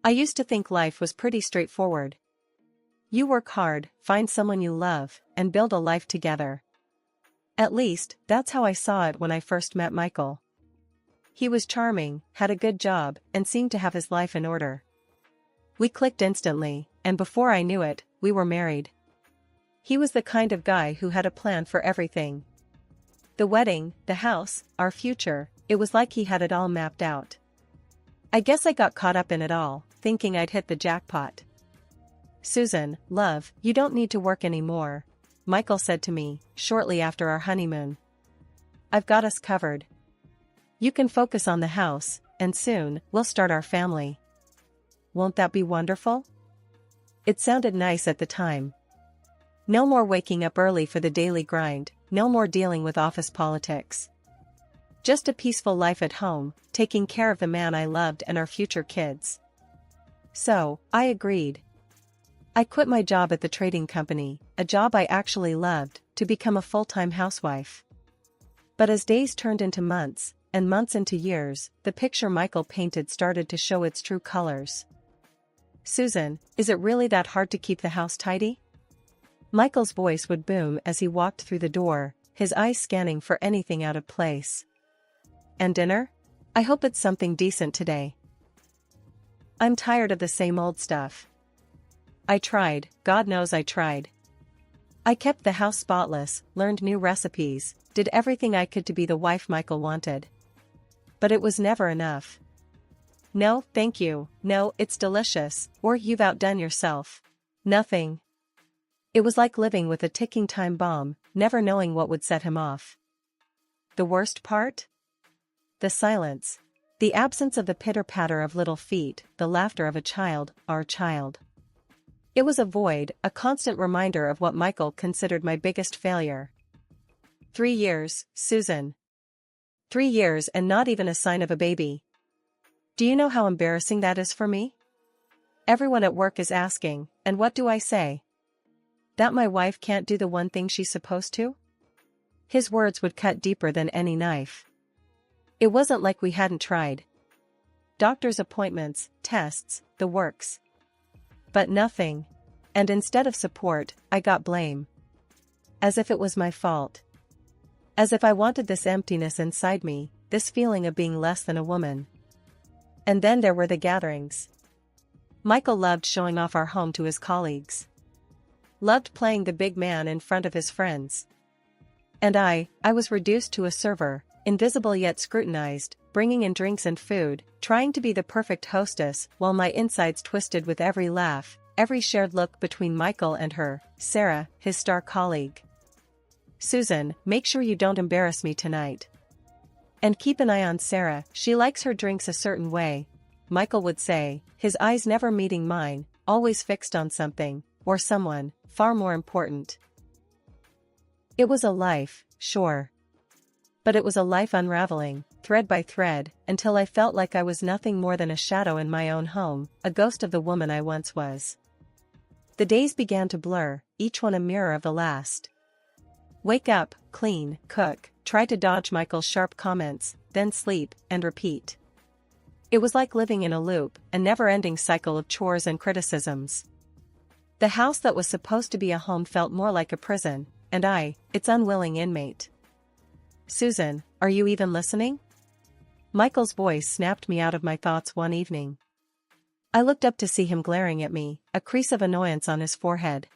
I used to think life was pretty straightforward. You work hard, find someone you love, and build a life together. At least, that's how I saw it when I first met Michael. He was charming, had a good job, and seemed to have his life in order. We clicked instantly, and before I knew it, we were married. He was the kind of guy who had a plan for everything. The wedding, the house, our future, it was like he had it all mapped out. I guess I got caught up in it all, thinking I'd hit the jackpot. "Susan, love, you don't need to work anymore," Michael said to me, shortly after our honeymoon. "I've got us covered. You can focus on the house, and soon, we'll start our family. Won't that be wonderful?" It sounded nice at the time. No more waking up early for the daily grind, no more dealing with office politics. Just a peaceful life at home, taking care of the man I loved and our future kids. So, I agreed. I quit my job at the trading company, a job I actually loved, to become a full-time housewife. But as days turned into months, and months into years, the picture Michael painted started to show its true colors. "Susan, is it really that hard to keep the house tidy?" Michael's voice would boom as he walked through the door, his eyes scanning for anything out of place. "And dinner? I hope it's something decent today." I'm tired of the same old stuff. I tried, God knows I tried. I kept the house spotless, learned new recipes, did everything I could to be the wife Michael wanted. But it was never enough. "No, thank you, no, it's delicious," or "you've outdone yourself." Nothing. It was like living with a ticking time bomb, never knowing what would set him off. The worst part? The silence. The absence of the pitter-patter of little feet, the laughter of a child, our child. It was a void, a constant reminder of what Michael considered my biggest failure. 3 years, Susan. 3 years and not even a sign of a baby. Do you know how embarrassing that is for me? Everyone at work is asking, and what do I say? That my wife can't do the one thing she's supposed to? His words would cut deeper than any knife. It wasn't like we hadn't tried. Doctor's appointments, tests, the works. But nothing. And instead of support, I got blame. As if it was my fault. As if I wanted this emptiness inside me, this feeling of being less than a woman. And then there were the gatherings. Michael loved showing off our home to his colleagues. Loved playing the big man in front of his friends. And I was reduced to a server, invisible yet scrutinized, bringing in drinks and food, trying to be the perfect hostess while my insides twisted with every laugh, every shared look between Michael and her, Sarah, his star colleague. "Susan, make sure you don't embarrass me tonight. And keep an eye on Sarah, she likes her drinks a certain way," Michael would say, his eyes never meeting mine, always fixed on something, or someone, far more important. It was a life, sure. But it was a life unraveling, thread by thread, until I felt like I was nothing more than a shadow in my own home, a ghost of the woman I once was. The days began to blur, each one a mirror of the last. Wake up, clean, cook, try to dodge Michael's sharp comments, then sleep, and repeat. It was like living in a loop, a never-ending cycle of chores and criticisms. The house that was supposed to be a home felt more like a prison, and I, its unwilling inmate. "Susan, are you even listening?" Michael's voice snapped me out of my thoughts one evening. I looked up to see him glaring at me, a crease of annoyance on his forehead.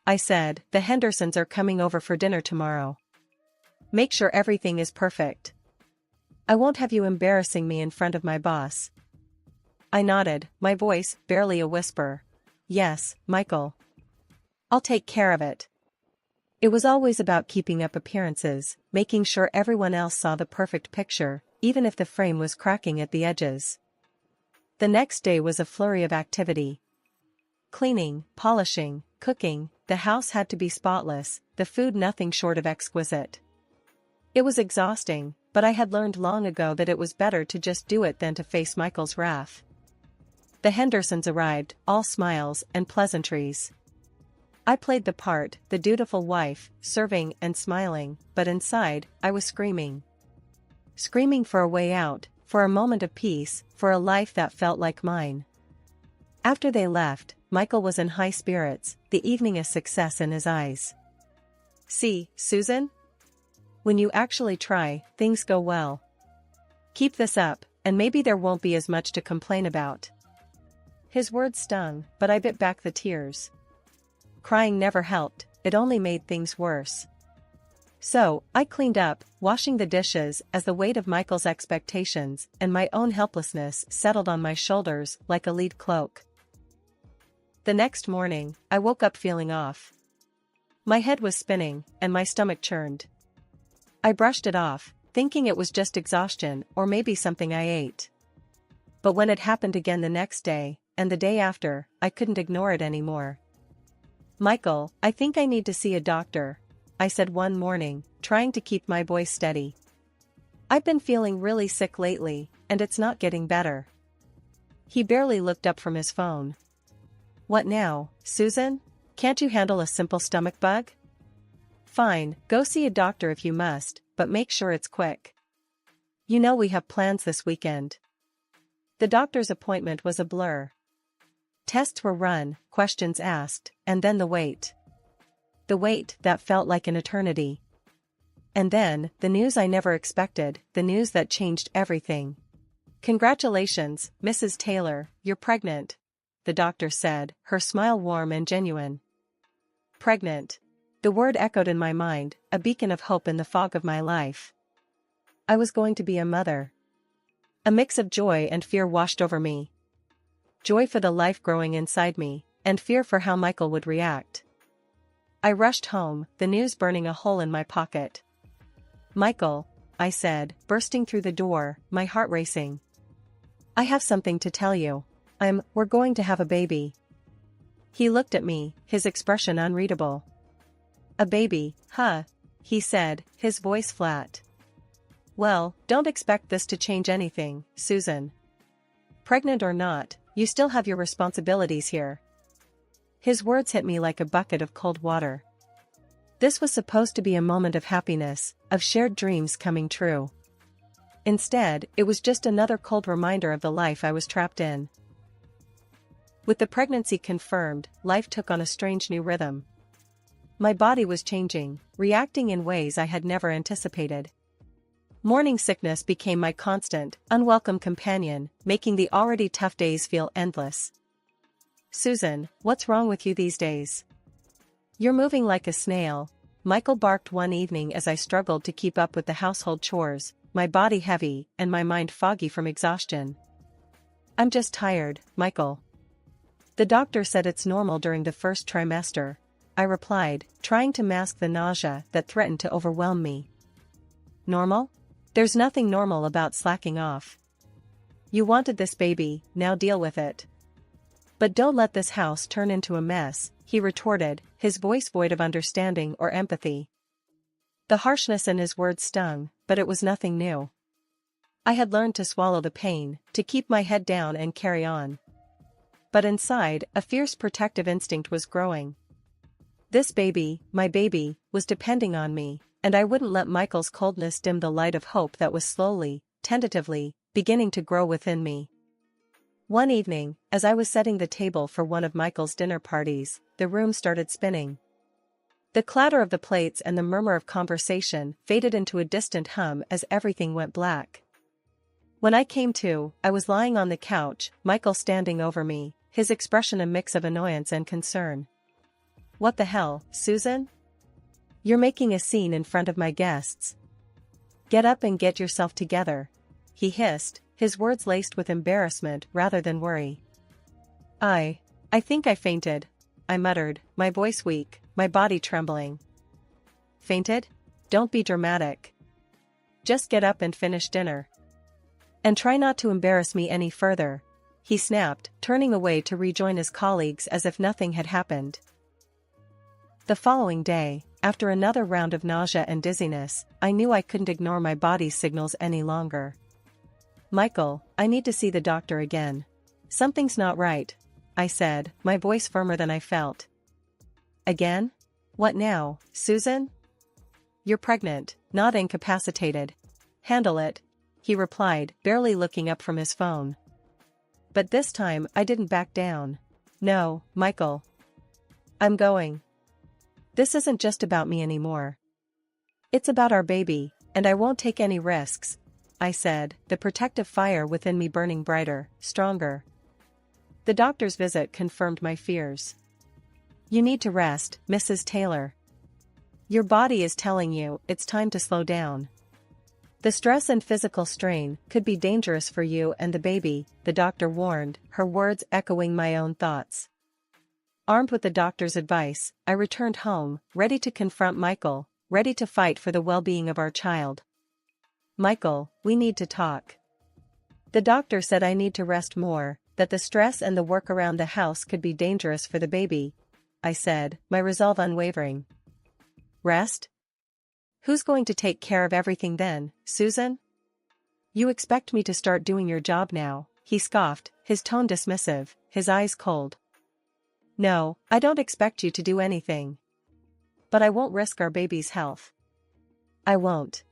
I said, "The Hendersons are coming over for dinner tomorrow. Make sure everything is perfect. I won't have you embarrassing me in front of my boss." I nodded, my voice barely a whisper. "Yes, Michael. I'll take care of it." It was always about keeping up appearances, making sure everyone else saw the perfect picture, even if the frame was cracking at the edges. The next day was a flurry of activity. Cleaning, polishing, cooking, the house had to be spotless, the food nothing short of exquisite. It was exhausting, but I had learned long ago that it was better to just do it than to face Michael's wrath. The Hendersons arrived, all smiles and pleasantries. I played the part, the dutiful wife, serving and smiling, but inside, I was screaming. Screaming for a way out, for a moment of peace, for a life that felt like mine. After they left, Michael was in high spirits, the evening a success in his eyes. "See, Susan? When you actually try, things go well. Keep this up, and maybe there won't be as much to complain about." His words stung, but I bit back the tears. Crying never helped, it only made things worse. So, I cleaned up, washing the dishes as the weight of Michael's expectations and my own helplessness settled on my shoulders like a lead cloak. The next morning, I woke up feeling off. My head was spinning, and my stomach churned. I brushed it off, thinking it was just exhaustion or maybe something I ate. But when it happened again the next day, and the day after, I couldn't ignore it anymore. "Michael, I think I need to see a doctor," I said one morning, trying to keep my voice steady. "I've been feeling really sick lately, and it's not getting better." He barely looked up from his phone. "What now, Susan? Can't you handle a simple stomach bug?" "Fine, go see a doctor if you must, but make sure it's quick. You know we have plans this weekend." The doctor's appointment was a blur. Tests were run, questions asked, and then the wait. The wait that felt like an eternity. And then, the news I never expected, the news that changed everything. "Congratulations, Mrs. Taylor, you're pregnant," the doctor said, her smile warm and genuine. Pregnant. The word echoed in my mind, a beacon of hope in the fog of my life. I was going to be a mother. A mix of joy and fear washed over me. Joy for the life growing inside me, and fear for how Michael would react. I rushed home, the news burning a hole in my pocket. "Michael," I said, bursting through the door, my heart racing. "I have something to tell you. We're going to have a baby." He looked at me, his expression unreadable. "A baby, huh?" he said, his voice flat. "Well, don't expect this to change anything, Susan. Pregnant or not, you still have your responsibilities here." His words hit me like a bucket of cold water. This was supposed to be a moment of happiness, of shared dreams coming true. Instead, it was just another cold reminder of the life I was trapped in. With the pregnancy confirmed, life took on a strange new rhythm. My body was changing, reacting in ways I had never anticipated. Morning sickness became my constant, unwelcome companion, making the already tough days feel endless. "Susan, what's wrong with you these days? You're moving like a snail," Michael barked one evening as I struggled to keep up with the household chores, my body heavy and my mind foggy from exhaustion. "I'm just tired, Michael. The doctor said it's normal during the first trimester," I replied, trying to mask the nausea that threatened to overwhelm me. "Normal? There's nothing normal about slacking off. You wanted this baby, now deal with it. But don't let this house turn into a mess," he retorted, his voice void of understanding or empathy. The harshness in his words stung, but it was nothing new. I had learned to swallow the pain, to keep my head down and carry on. But inside, a fierce protective instinct was growing. This baby, my baby, was depending on me, and I wouldn't let Michael's coldness dim the light of hope that was slowly, tentatively, beginning to grow within me. One evening, as I was setting the table for one of Michael's dinner parties, the room started spinning. The clatter of the plates and the murmur of conversation faded into a distant hum as everything went black. When I came to, I was lying on the couch, Michael standing over me, his expression a mix of annoyance and concern. "What the hell, Susan? You're making a scene in front of my guests. Get up and get yourself together," he hissed, his words laced with embarrassment rather than worry. I think I fainted," I muttered, my voice weak, my body trembling. "Fainted? Don't be dramatic. Just get up and finish dinner. And try not to embarrass me any further," he snapped, turning away to rejoin his colleagues as if nothing had happened. The following day, after another round of nausea and dizziness, I knew I couldn't ignore my body's signals any longer. "Michael, I need to see the doctor again. Something's not right," I said, my voice firmer than I felt. "Again? What now, Susan?" "You're pregnant, not incapacitated. Handle it," he replied, barely looking up from his phone. But this time I didn't back down. No, Michael. I'm going. This isn't just about me anymore. It's about our baby, and I won't take any risks, I said, the protective fire within me burning brighter, stronger. The doctor's visit confirmed my fears. You need to rest, Mrs. Taylor. Your body is telling you it's time to slow down. The stress and physical strain could be dangerous for you and the baby, the doctor warned, her words echoing my own thoughts. Armed with the doctor's advice, I returned home, ready to confront Michael, ready to fight for the well-being of our child. Michael, we need to talk. The doctor said I need to rest more, that the stress and the work around the house could be dangerous for the baby, I said, my resolve unwavering. Rest? Who's going to take care of everything then, Susan? You expect me to start doing your job now, he scoffed, his tone dismissive, his eyes cold. No, I don't expect you to do anything. But I won't risk our baby's health. I won't.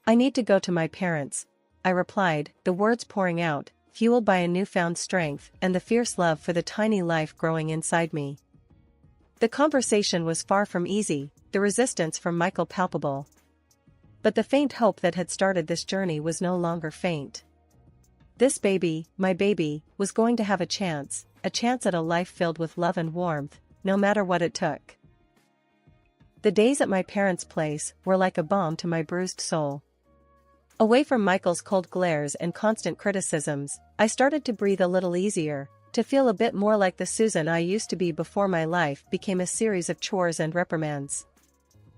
I need to go to my parents, I replied, the words pouring out, fueled by a newfound strength and the fierce love for the tiny life growing inside me. The conversation was far from easy, the resistance from Michael palpable. But the faint hope that had started this journey was no longer faint. This baby, my baby, was going to have a chance at a life filled with love and warmth, no matter what it took. The days at my parents' place were like a balm to my bruised soul. Away from Michael's cold glares and constant criticisms, I started to breathe a little easier, to feel a bit more like the Susan I used to be before my life became a series of chores and reprimands.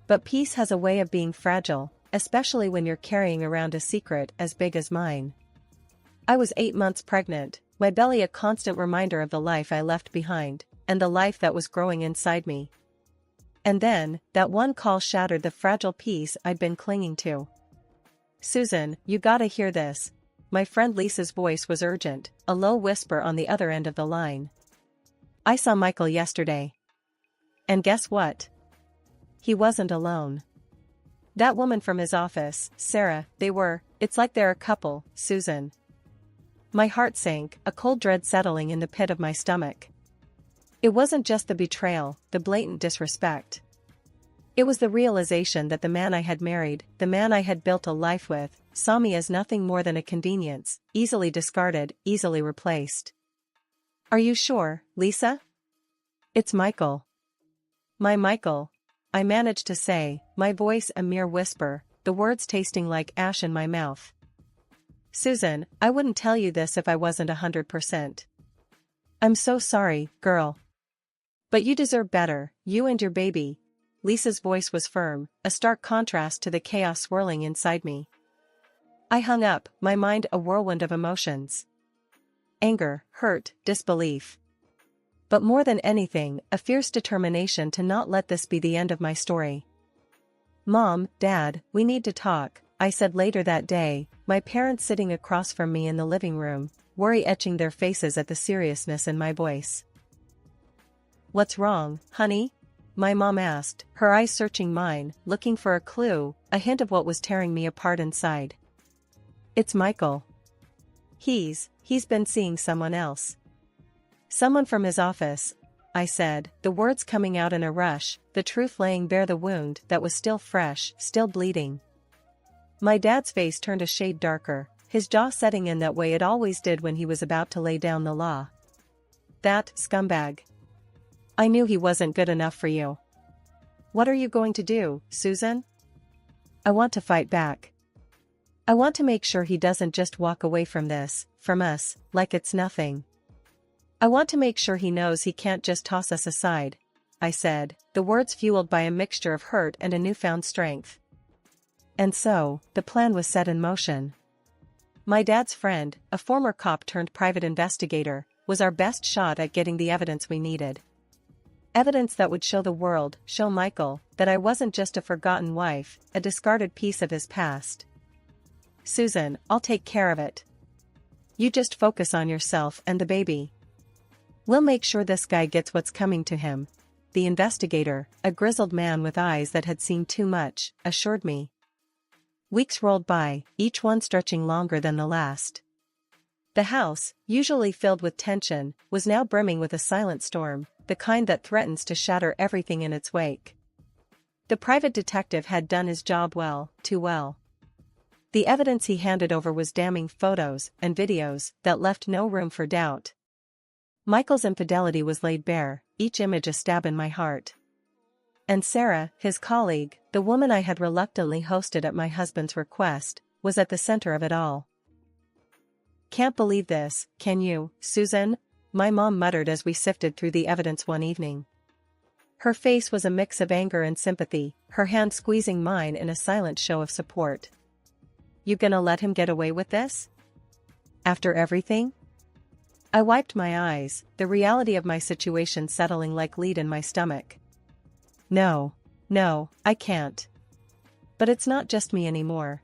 But peace has a way of being fragile, especially when you're carrying around a secret as big as mine. I was 8 months pregnant, my belly a constant reminder of the life I left behind, and the life that was growing inside me. And then, that one call shattered the fragile peace I'd been clinging to. Susan, you gotta hear this. My friend Lisa's voice was urgent, a low whisper on the other end of the line. I saw Michael yesterday. And guess what? He wasn't alone. That woman from his office, Sarah, it's like they're a couple, Susan. My heart sank, a cold dread settling in the pit of my stomach. It wasn't just the betrayal, the blatant disrespect. It was the realization that the man I had married, the man I had built a life with, saw me as nothing more than a convenience, easily discarded, easily replaced. Are you sure, Lisa? It's Michael. My Michael, I managed to say, my voice a mere whisper, the words tasting like ash in my mouth. Susan, I wouldn't tell you this if I wasn't 100%. I'm so sorry, girl. But you deserve better, you and your baby. Lisa's voice was firm, a stark contrast to the chaos swirling inside me. I hung up, my mind a whirlwind of emotions. Anger, hurt, disbelief. But more than anything, a fierce determination to not let this be the end of my story. Mom, Dad, we need to talk, I said later that day, my parents sitting across from me in the living room, worry etching their faces at the seriousness in my voice. What's wrong, honey? My mom asked, her eyes searching mine, looking for a clue, a hint of what was tearing me apart inside. It's Michael. He's been seeing someone else. Someone from his office, I said, the words coming out in a rush, the truth laying bare the wound that was still fresh, still bleeding. My dad's face turned a shade darker, his jaw setting in that way it always did when he was about to lay down the law. That scumbag. I knew he wasn't good enough for you. What are you going to do, Susan? I want to fight back. I want to make sure he doesn't just walk away from this, from us, like it's nothing. I want to make sure he knows he can't just toss us aside, I said, the words fueled by a mixture of hurt and a newfound strength. And so, the plan was set in motion. My dad's friend, a former cop turned private investigator, was our best shot at getting the evidence we needed. Evidence that would show the world, show Michael, that I wasn't just a forgotten wife, a discarded piece of his past. Susan, I'll take care of it. You just focus on yourself and the baby. We'll make sure this guy gets what's coming to him, the investigator, a grizzled man with eyes that had seen too much, assured me. Weeks rolled by, each one stretching longer than the last. The house, usually filled with tension, was now brimming with a silent storm, the kind that threatens to shatter everything in its wake. The private detective had done his job well, too well. The evidence he handed over was damning: photos and videos that left no room for doubt. Michael's infidelity was laid bare, each image a stab in my heart. And Sarah, his colleague, the woman I had reluctantly hosted at my husband's request, was at the center of it all. "Can't believe this, can you, Susan?" my mom muttered as we sifted through the evidence one evening. Her face was a mix of anger and sympathy, her hand squeezing mine in a silent show of support. "You gonna let him get away with this? After everything?" I wiped my eyes, the reality of my situation settling like lead in my stomach. No, I can't. But it's not just me anymore.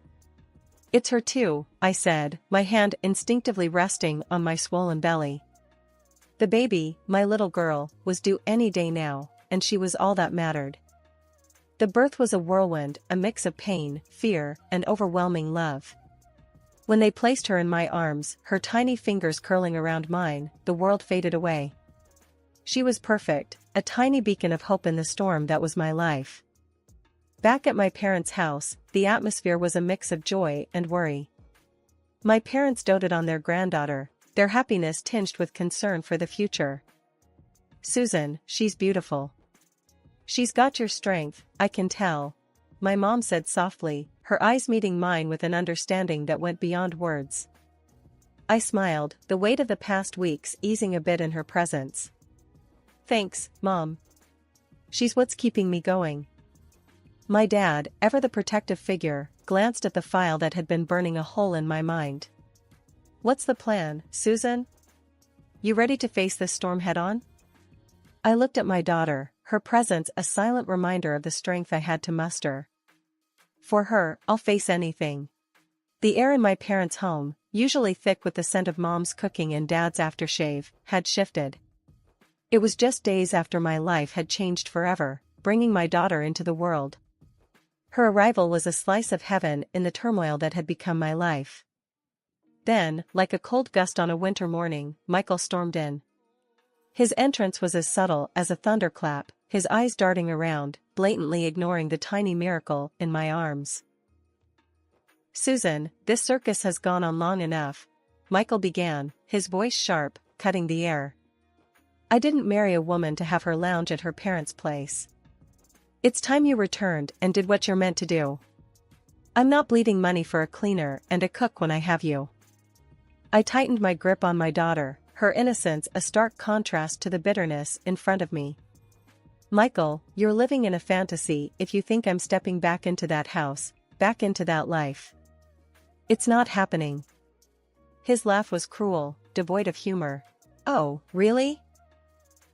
It's her too, I said, my hand instinctively resting on my swollen belly. The baby, my little girl, was due any day now, and she was all that mattered. The birth was a whirlwind, a mix of pain, fear, and overwhelming love. When they placed her in my arms, her tiny fingers curling around mine, the world faded away. She was perfect, a tiny beacon of hope in the storm that was my life. Back at my parents' house, the atmosphere was a mix of joy and worry. My parents doted on their granddaughter, their happiness tinged with concern for the future. "Susan, she's beautiful. She's got your strength, I can tell," my mom said softly, her eyes meeting mine with an understanding that went beyond words. I smiled, the weight of the past weeks easing a bit in her presence. "Thanks, Mom. She's what's keeping me going." My dad, ever the protective figure, glanced at the file that had been burning a hole in my mind. "What's the plan, Susan? You ready to face this storm head-on?" I looked at my daughter, her presence a silent reminder of the strength I had to muster. For her, I'll face anything. The air in my parents' home, usually thick with the scent of Mom's cooking and Dad's aftershave, had shifted. It was just days after my life had changed forever, bringing my daughter into the world. Her arrival was a slice of heaven in the turmoil that had become my life. Then, like a cold gust on a winter morning, Michael stormed in. His entrance was as subtle as a thunderclap, his eyes darting around, blatantly ignoring the tiny miracle in my arms. "Susan, this circus has gone on long enough," Michael began, his voice sharp, cutting the air. "I didn't marry a woman to have her lounge at her parents' place. It's time you returned and did what you're meant to do. I'm not bleeding money for a cleaner and a cook when I have you." I tightened my grip on my daughter, her innocence a stark contrast to the bitterness in front of me. "Michael, you're living in a fantasy if you think I'm stepping back into that house, back into that life. It's not happening." His laugh was cruel, devoid of humor. "Oh, really?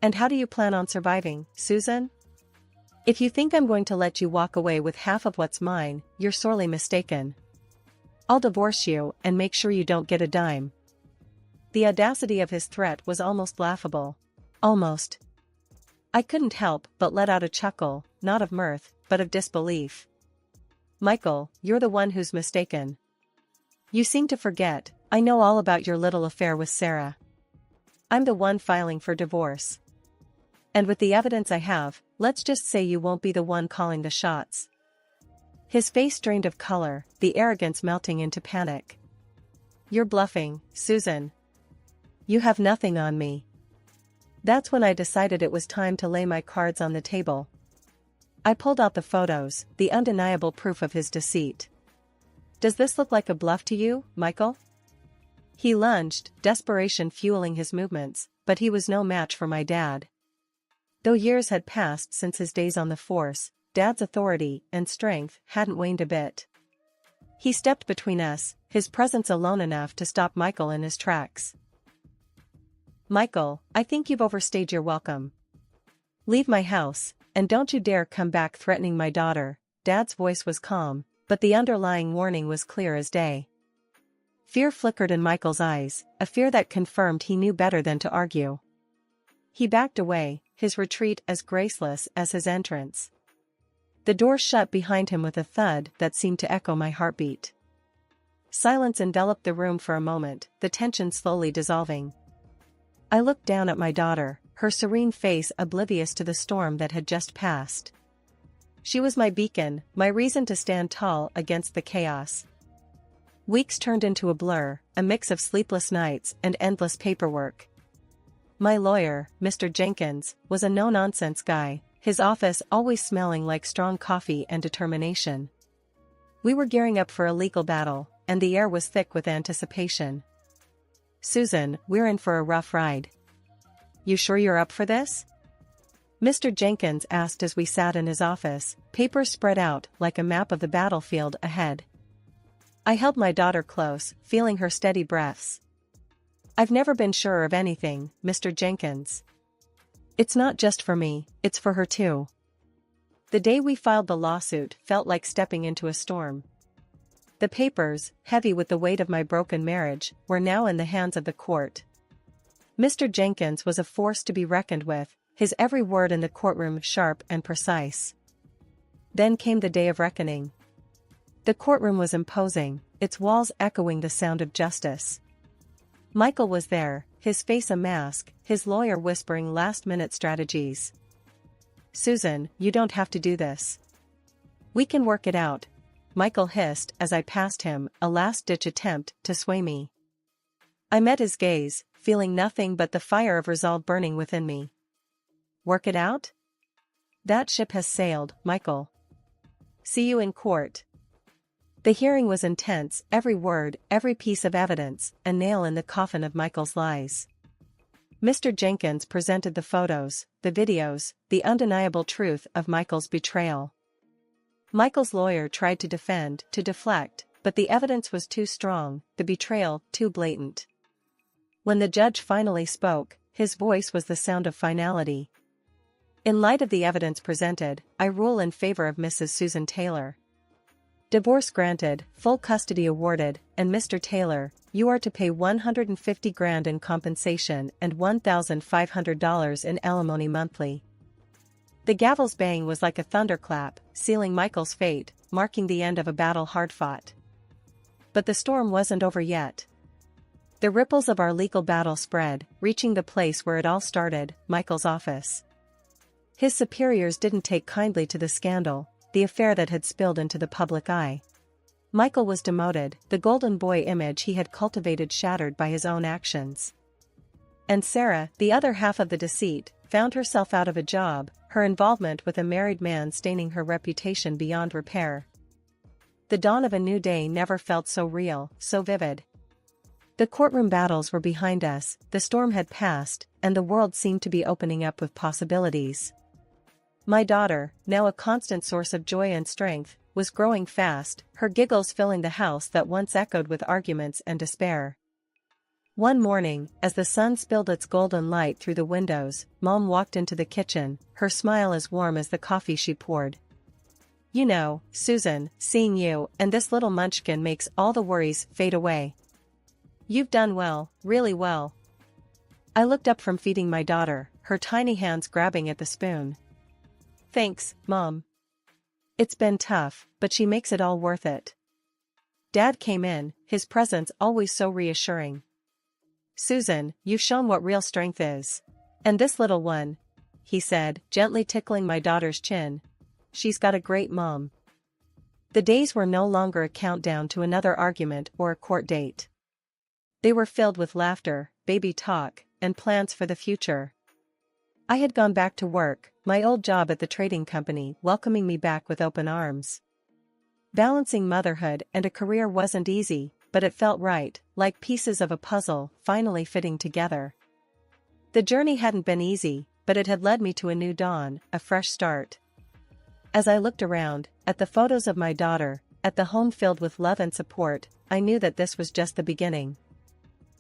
And how do you plan on surviving, Susan? If you think I'm going to let you walk away with half of what's mine, you're sorely mistaken. I'll divorce you and make sure you don't get a dime." The audacity of his threat was almost laughable. Almost. I couldn't help but let out a chuckle, not of mirth, but of disbelief. "Michael, you're the one who's mistaken. You seem to forget, I know all about your little affair with Sarah. I'm the one filing for divorce. And with the evidence I have, let's just say you won't be the one calling the shots." His face drained of color, the arrogance melting into panic. "You're bluffing, Susan. You have nothing on me." That's when I decided it was time to lay my cards on the table. I pulled out the photos, the undeniable proof of his deceit. "Does this look like a bluff to you, Michael?" He lunged, desperation fueling his movements, but he was no match for my dad. Though years had passed since his days on the force, Dad's authority and strength hadn't waned a bit. He stepped between us, his presence alone enough to stop Michael in his tracks. "Michael, I think you've overstayed your welcome. Leave my house, and don't you dare come back threatening my daughter." Dad's voice was calm, but the underlying warning was clear as day. Fear flickered in Michael's eyes, a fear that confirmed he knew better than to argue. He backed away, his retreat as graceless as his entrance. The door shut behind him with a thud that seemed to echo my heartbeat. Silence enveloped the room for a moment, the tension slowly dissolving. I looked down at my daughter, her serene face oblivious to the storm that had just passed. She was my beacon, my reason to stand tall against the chaos. Weeks turned into a blur, a mix of sleepless nights and endless paperwork. My lawyer, Mr. Jenkins, was a no-nonsense guy, his office always smelling like strong coffee and determination. We were gearing up for a legal battle, and the air was thick with anticipation. "Susan, we're in for a rough ride. You sure you're up for this?" Mr. Jenkins asked as we sat in his office, papers spread out like a map of the battlefield ahead. I held my daughter close, feeling her steady breaths. "I've never been surer of anything, Mr. Jenkins. It's not just for me, it's for her too." The day we filed the lawsuit felt like stepping into a storm. The papers, heavy with the weight of my broken marriage, were now in the hands of the court. Mr. Jenkins was a force to be reckoned with, his every word in the courtroom sharp and precise. Then came the day of reckoning. The courtroom was imposing, its walls echoing the sound of justice. Michael was there, his face a mask, his lawyer whispering last-minute strategies. "Susan, you don't have to do this. We can work it out," Michael hissed as I passed him, a last-ditch attempt to sway me. I met his gaze, feeling nothing but the fire of resolve burning within me. "Work it out? That ship has sailed, Michael. See you in court." The hearing was intense, every word, every piece of evidence, a nail in the coffin of Michael's lies. Mr. Jenkins presented the photos, the videos, the undeniable truth of Michael's betrayal. Michael's lawyer tried to defend, to deflect, but the evidence was too strong, the betrayal too blatant. When the judge finally spoke, his voice was the sound of finality. "In light of the evidence presented, I rule in favor of Mrs. Susan Taylor. Divorce granted, full custody awarded, and Mr. Taylor, you are to pay $150,000 in compensation and $1,500 in alimony monthly." The gavel's bang was like a thunderclap, sealing Michael's fate, marking the end of a battle hard fought. But the storm wasn't over yet. The ripples of our legal battle spread, reaching the place where it all started, Michael's office. His superiors didn't take kindly to the scandal, the affair that had spilled into the public eye. Michael was demoted, the golden boy image he had cultivated shattered by his own actions. And Sarah, the other half of the deceit, found herself out of a job, her involvement with a married man staining her reputation beyond repair. The dawn of a new day never felt so real, so vivid. The courtroom battles were behind us, the storm had passed, and the world seemed to be opening up with possibilities. My daughter, now a constant source of joy and strength, was growing fast, her giggles filling the house that once echoed with arguments and despair. One morning, as the sun spilled its golden light through the windows, Mom walked into the kitchen, her smile as warm as the coffee she poured. "You know, Susan, seeing you and this little munchkin makes all the worries fade away. You've done well, really well." I looked up from feeding my daughter, her tiny hands grabbing at the spoon. "Thanks, Mom. It's been tough, but she makes it all worth it." Dad came in, his presence always so reassuring. "Susan, you've shown what real strength is. And this little one," he said, gently tickling my daughter's chin. "She's got a great mom." The days were no longer a countdown to another argument or a court date. They were filled with laughter, baby talk, and plans for the future. I had gone back to work, my old job at the trading company welcoming me back with open arms. Balancing motherhood and a career wasn't easy, but it felt right, like pieces of a puzzle finally fitting together. The journey hadn't been easy, but it had led me to a new dawn, a fresh start. As I looked around, at the photos of my daughter, at the home filled with love and support, I knew that this was just the beginning.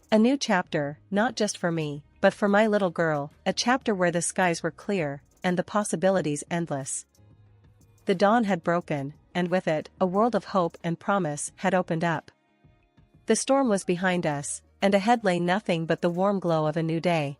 A new chapter, not just for me, but for my little girl, a chapter where the skies were clear, and the possibilities endless. The dawn had broken, and with it, a world of hope and promise had opened up. The storm was behind us, and ahead lay nothing but the warm glow of a new day.